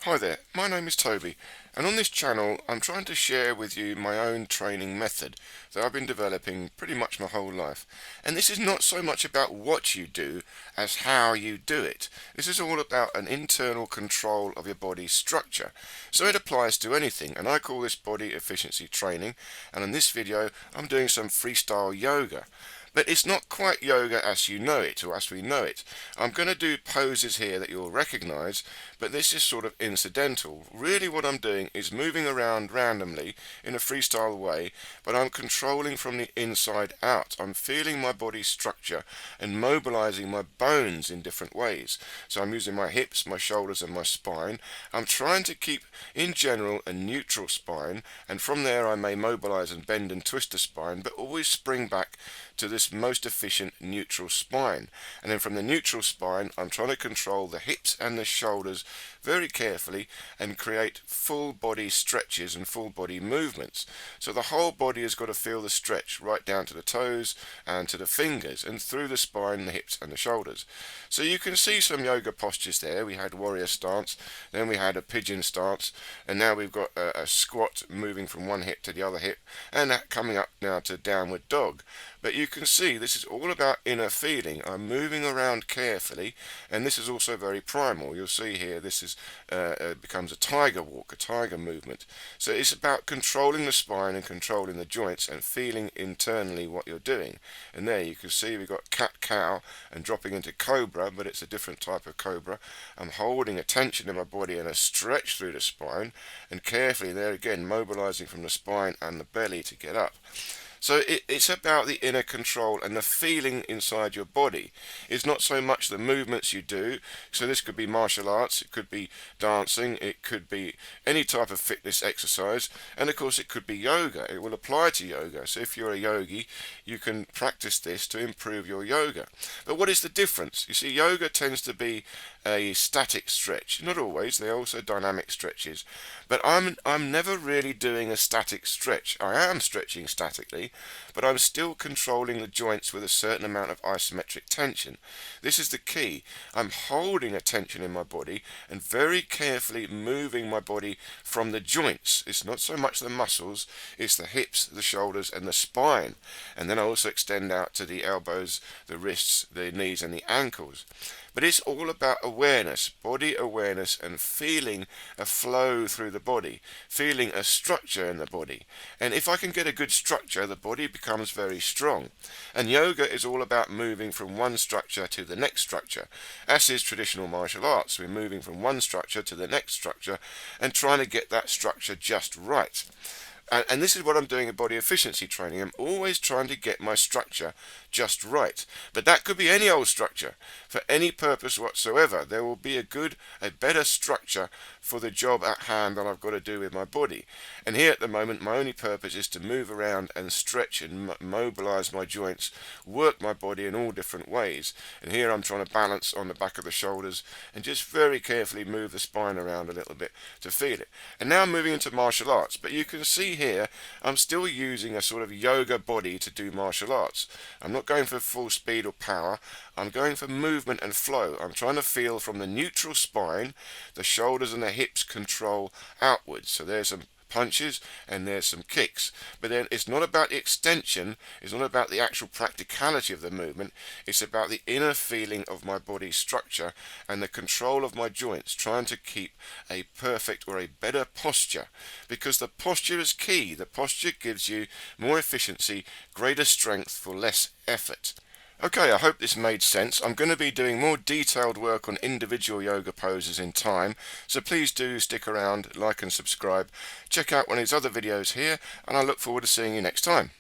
Hi there, my name is Toby, and on this channel I'm trying to share with you my own training method that I've been developing pretty much my whole life. And this is not so much about what you do as how you do it. This is all about an internal control of your body's structure. So it applies to anything, and I call this body efficiency training, and in this video I'm doing some freestyle yoga. But it's not quite yoga as you know it, or as we know it. I'm going to do poses here that you'll recognize, but this is sort of incidental. Really what I'm doing is moving around randomly in a freestyle way, but I'm controlling from the inside out. I'm feeling my body structure and mobilizing my bones in different ways. So I'm using my hips, my shoulders and my spine. I'm trying to keep, in general, a neutral spine, and from there I may mobilize and bend and twist the spine, but always spring back to this most efficient neutral spine. And then from the neutral spine I'm trying to control the hips and the shoulders very carefully and create full body stretches and full body movements. So the whole body has got to feel the stretch right down to the toes and to the fingers and through the spine, the hips and the shoulders. So you can see some yoga postures there. We had warrior stance, then we had a pigeon stance, and now we've got a squat moving from one hip to the other hip, and that coming up now to downward dog. But you can see this is all about inner feeling. I'm moving around carefully, and this is also very primal. You'll see here this is becomes a tiger walk, a tiger movement. So it's about controlling the spine and controlling the joints and feeling internally what you're doing. And there you can see we've got cat-cow and dropping into cobra, but it's a different type of cobra. I'm holding a tension in my body and a stretch through the spine, and carefully there again mobilizing from the spine and the belly to get up. So it's about the inner control and the feeling inside your body. It's not so much the movements you do. So this could be martial arts, it could be dancing, it could be any type of fitness exercise, and of course it could be yoga. It will apply to yoga. So if you're a yogi, you can practice this to improve your yoga. But what is the difference? You see, yoga tends to be a static stretch. Not always, they're also dynamic stretches. But I'm never really doing a static stretch. I am stretching statically, but I'm still controlling the joints with a certain amount of isometric tension. This is the key. I'm holding a tension in my body and very carefully moving my body from the joints. It's not so much the muscles, it's the hips, the shoulders and the spine. And then I also extend out to the elbows, the wrists, the knees and the ankles. But it's all about awareness, body awareness, and feeling a flow through the body, feeling a structure in the body. And if I can get a good structure, the body becomes very strong. And yoga is all about moving from one structure to the next structure, as is traditional martial arts. We're moving from one structure to the next structure and trying to get that structure just right. And this is what I'm doing in body efficiency training. I'm always trying to get my structure just right. But that could be any old structure for any purpose whatsoever. There will be a better structure for the job at hand that I've got to do with my body. And here at the moment, my only purpose is to move around and stretch and mobilize my joints, work my body in all different ways. And here I'm trying to balance on the back of the shoulders and just very carefully move the spine around a little bit to feel it. And now I'm moving into martial arts, but you can see here I'm still using a sort of yoga body to do martial arts. I'm not going for full speed or power. I'm going for movement and flow. I'm trying to feel from the neutral spine, the shoulders and the hips control outwards. So there's some punches and there's some kicks, but then it's not about the extension, it's not about the actual practicality of the movement, it's about the inner feeling of my body structure and the control of my joints, trying to keep a perfect or a better posture, because the posture is key. The posture gives you more efficiency, greater strength for less effort. Okay, I hope this made sense. I'm going to be doing more detailed work on individual yoga poses in time, so please do stick around, like and subscribe. Check out one of these other videos here, and I look forward to seeing you next time.